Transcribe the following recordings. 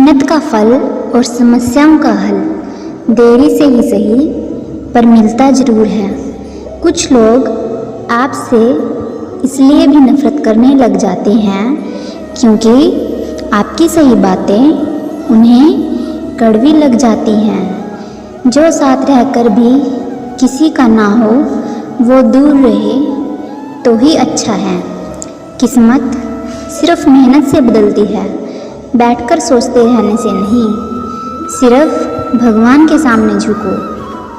मेहनत का फल और समस्याओं का हल देरी से ही सही पर मिलता ज़रूर है। कुछ लोग आपसे इसलिए भी नफ़रत करने लग जाते हैं क्योंकि आपकी सही बातें उन्हें कड़वी लग जाती हैं। जो साथ रहकर भी किसी का ना हो वो दूर रहे तो ही अच्छा है। किस्मत सिर्फ मेहनत से बदलती है, बैठकर सोचते रहने से नहीं। सिर्फ भगवान के सामने झुको,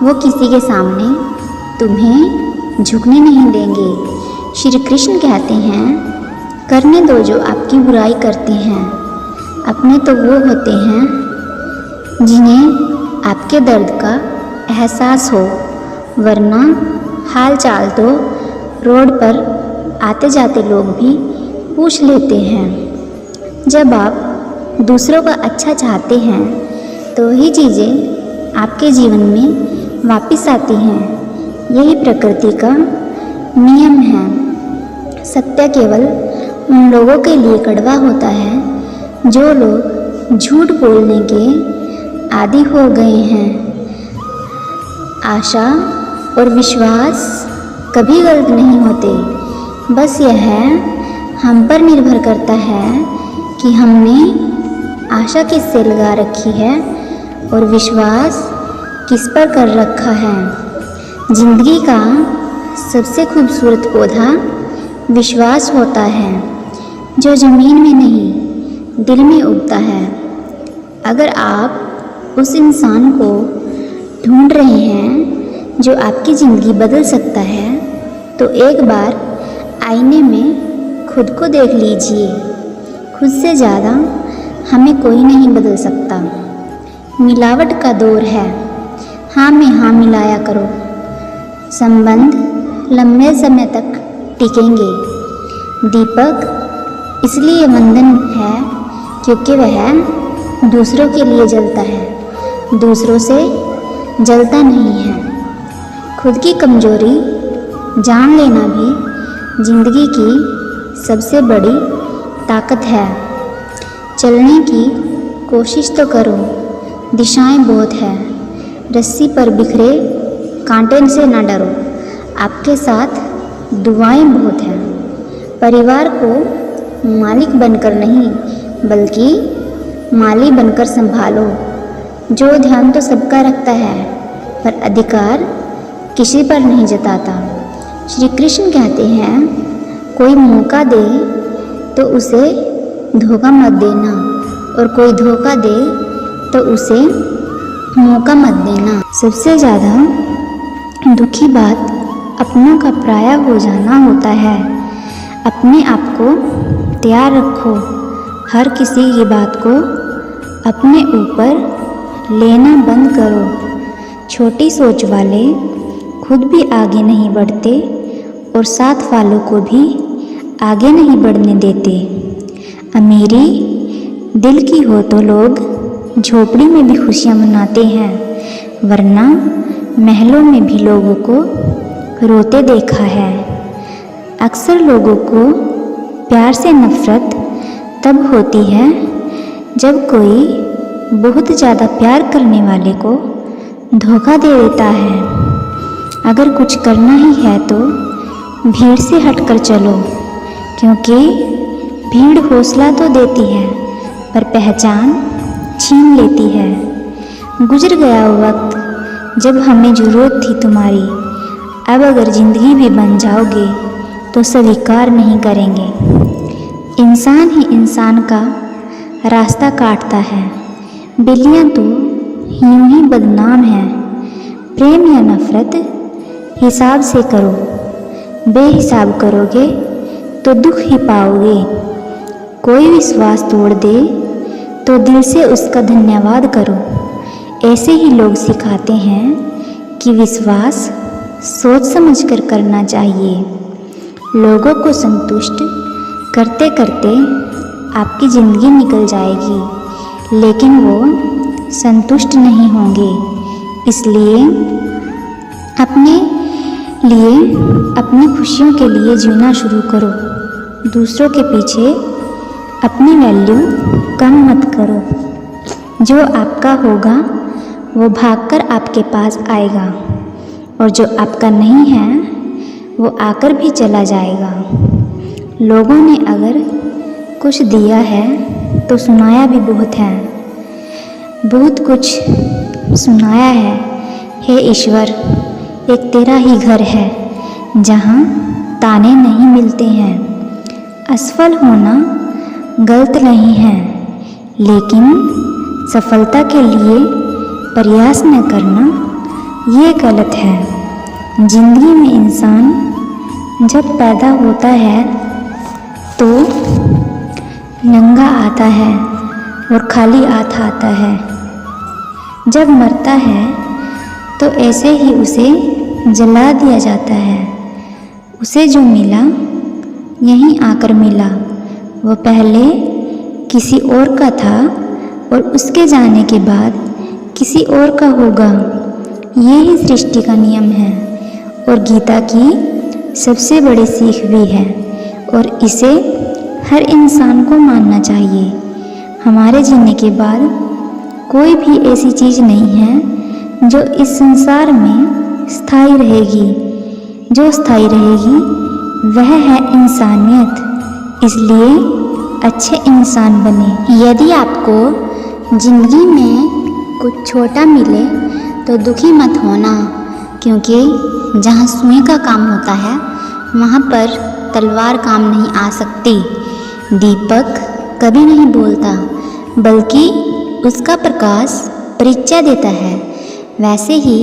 वो किसी के सामने तुम्हें झुकने नहीं देंगे। श्री कृष्ण कहते हैं, करने दो जो आपकी बुराई करते हैं। अपने तो वो होते हैं जिन्हें आपके दर्द का एहसास हो, वरना हाल चाल तो रोड पर आते जाते लोग भी पूछ लेते हैं। जब आप दूसरों का अच्छा चाहते हैं तो ही चीज़ें आपके जीवन में वापस आती हैं। यही प्रकृति का नियम है। सत्य केवल उन लोगों के लिए कड़वा होता है जो लोग झूठ बोलने के आदी हो गए हैं। आशा और विश्वास कभी गलत नहीं होते, बस यह हम पर निर्भर करता है कि हमने आशा किससे लगा रखी है और विश्वास किस पर कर रखा है। जिंदगी का सबसे खूबसूरत पौधा विश्वास होता है, जो ज़मीन में नहीं दिल में उगता है। अगर आप उस इंसान को ढूंढ रहे हैं जो आपकी ज़िंदगी बदल सकता है तो एक बार आईने में खुद को देख लीजिए। खुद से ज़्यादा हमें कोई नहीं बदल सकता। मिलावट का दौर है, हाँ में हाँ मिलाया करो, संबंध लंबे समय तक टिकेंगे। दीपक इसलिए वंदन है क्योंकि वह दूसरों के लिए जलता है, दूसरों से जलता नहीं है। खुद की कमजोरी जान लेना भी जिंदगी की सबसे बड़ी ताकत है। चलने की कोशिश तो करो, दिशाएं बहुत है। रस्सी पर बिखरे कांटे से ना डरो, आपके साथ दुआएं बहुत हैं। परिवार को मालिक बनकर नहीं बल्कि माली बनकर संभालो। जो ध्यान तो सबका रखता है पर अधिकार किसी पर नहीं जताता। श्री कृष्ण कहते हैं, कोई मौका दे तो उसे धोखा मत देना और कोई धोखा दे तो उसे मौका मत देना। सबसे ज़्यादा दुखी बात अपनों का पराया हो जाना होता है। अपने आप को तैयार रखो, हर किसी की बात को अपने ऊपर लेना बंद करो। छोटी सोच वाले खुद भी आगे नहीं बढ़ते और साथ वालों को भी आगे नहीं बढ़ने देते। अमीरी दिल की हो तो लोग झोपड़ी में भी खुशियाँ मनाते हैं, वरना महलों में भी लोगों को रोते देखा है। अक्सर लोगों को प्यार से नफ़रत तब होती है जब कोई बहुत ज़्यादा प्यार करने वाले को धोखा दे देता है। अगर कुछ करना ही है तो भीड़ से हटकर चलो, क्योंकि भीड़ हौसला तो देती है पर पहचान छीन लेती है। गुजर गया वक्त जब हमें ज़रूरत थी तुम्हारी, अब अगर ज़िंदगी भी बन जाओगे तो स्वीकार नहीं करेंगे। इंसान ही इंसान का रास्ता काटता है, बिल्लियाँ तो यूं ही बदनाम हैं। प्रेम या नफ़रत हिसाब से करो, बेहिसाब करोगे तो दुख ही पाओगे। कोई विश्वास तोड़ दे तो दिल से उसका धन्यवाद करो। ऐसे ही लोग सिखाते हैं कि विश्वास सोच समझकर करना चाहिए। लोगों को संतुष्ट करते करते आपकी ज़िंदगी निकल जाएगी, लेकिन वो संतुष्ट नहीं होंगे। इसलिए अपने लिए, अपनी खुशियों के लिए जीना शुरू करो। दूसरों के पीछे अपनी वैल्यू कम मत करो। जो आपका होगा वो भागकर आपके पास आएगा, और जो आपका नहीं है वो आकर भी चला जाएगा। लोगों ने अगर कुछ दिया है तो सुनाया भी बहुत है, बहुत कुछ सुनाया है। हे ईश्वर, एक तेरा ही घर है जहाँ ताने नहीं मिलते हैं। असफल होना गलत नहीं है, लेकिन सफलता के लिए प्रयास न करना ये गलत है। जिंदगी में इंसान जब पैदा होता है तो नंगा आता है और खाली हाथ आता है। जब मरता है तो ऐसे ही उसे जला दिया जाता है। उसे जो मिला यहीं आकर मिला, वो पहले किसी और का था और उसके जाने के बाद किसी और का होगा। ये ही सृष्टि का नियम है और गीता की सबसे बड़ी सीख भी है, और इसे हर इंसान को मानना चाहिए। हमारे जीने के बाद कोई भी ऐसी चीज़ नहीं है जो इस संसार में स्थायी रहेगी। जो स्थायी रहेगी वह है इंसानियत। इसलिए अच्छे इंसान बने। यदि आपको जिंदगी में कुछ छोटा मिले तो दुखी मत होना, क्योंकि जहाँ सुई का काम होता है वहाँ पर तलवार काम नहीं आ सकती। दीपक कभी नहीं बोलता, बल्कि उसका प्रकाश परिचय देता है। वैसे ही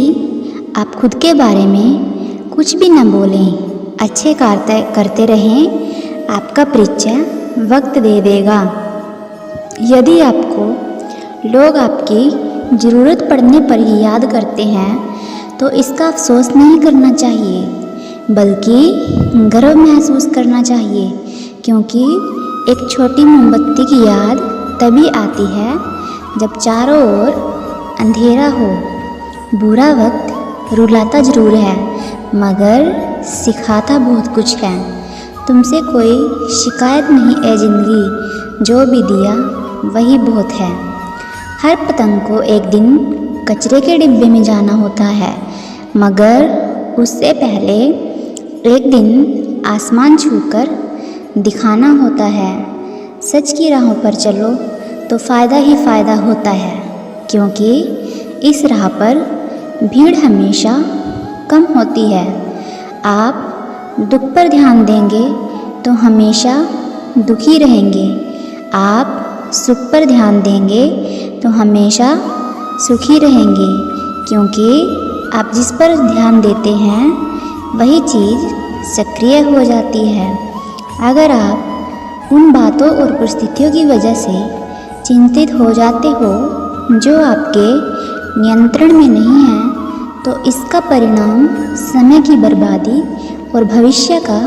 आप खुद के बारे में कुछ भी न बोलें, अच्छे कार्य करते रहें। आपका परिचय वक्त दे देगा। यदि आपको लोग आपकी ज़रूरत पड़ने पर ही याद करते हैं तो इसका अफसोस नहीं करना चाहिए, बल्कि गर्व महसूस करना चाहिए, क्योंकि एक छोटी मोमबत्ती की याद तभी आती है जब चारों ओर अंधेरा हो। बुरा वक्त रुलाता ज़रूर है, मगर सिखाता बहुत कुछ है। तुमसे कोई शिकायत नहीं है ज़िंदगी, जो भी दिया वही बहुत है। हर पतंग को एक दिन कचरे के डिब्बे में जाना होता है, मगर उससे पहले एक दिन आसमान छूकर दिखाना होता है। सच की राहों पर चलो तो फ़ायदा ही फ़ायदा होता है, क्योंकि इस राह पर भीड़ हमेशा कम होती है। आप दुख पर ध्यान देंगे तो हमेशा दुखी रहेंगे। आप सुख पर ध्यान देंगे तो हमेशा सुखी रहेंगे, क्योंकि आप जिस पर ध्यान देते हैं वही चीज़ सक्रिय हो जाती है। अगर आप उन बातों और परिस्थितियों की वजह से चिंतित हो जाते हो जो आपके नियंत्रण में नहीं है, तो इसका परिणाम समय की बर्बादी और भविष्य का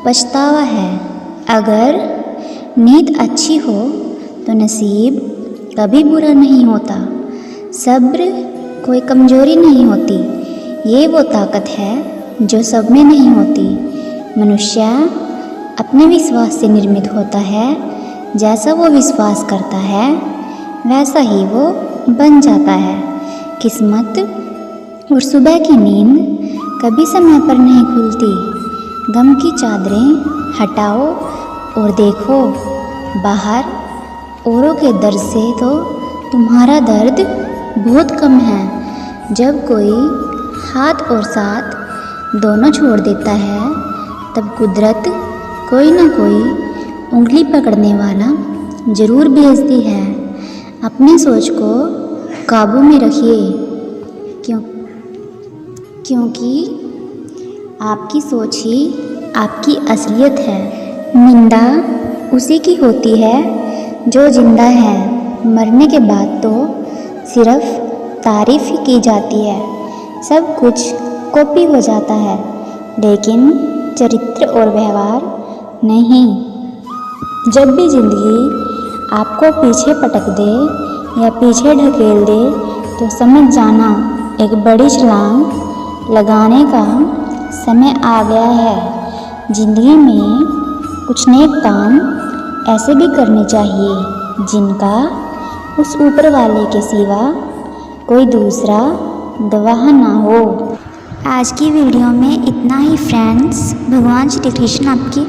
पछतावा है। अगर नीयत अच्छी हो तो नसीब कभी बुरा नहीं होता। सब्र कोई कमजोरी नहीं होती, ये वो ताकत है जो सब में नहीं होती। मनुष्य अपने विश्वास से निर्मित होता है। जैसा वो विश्वास करता है वैसा ही वो बन जाता है। किस्मत और सुबह की नींद कभी समय पर नहीं खुलती। गम की चादरें हटाओ और देखो बाहर, औरों के दर्द से तो तुम्हारा दर्द बहुत कम है। जब कोई हाथ और साथ दोनों छोड़ देता है, तब कुदरत कोई ना कोई उंगली पकड़ने वाला ज़रूर भेजती है। अपने सोच को काबू में रखिए, क्योंकि आपकी सोच ही आपकी असलियत है। निंदा उसी की होती है जो जिंदा है। मरने के बाद तो सिर्फ तारीफ़ ही की जाती है। सब कुछ कॉपी हो जाता है, लेकिन चरित्र और व्यवहार नहीं। जब भी ज़िंदगी आपको पीछे पटक दे या पीछे ढकेल दे तो समझ जाना एक बड़ी छलांग लगाने का समय आ गया है। ज़िंदगी में कुछ नेक काम ऐसे भी करने चाहिए जिनका उस ऊपर वाले के सिवा कोई दूसरा गवाह ना हो। आज की वीडियो में इतना ही फ्रेंड्स। भगवान श्री कृष्ण आपकी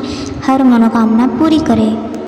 हर मनोकामना पूरी करे।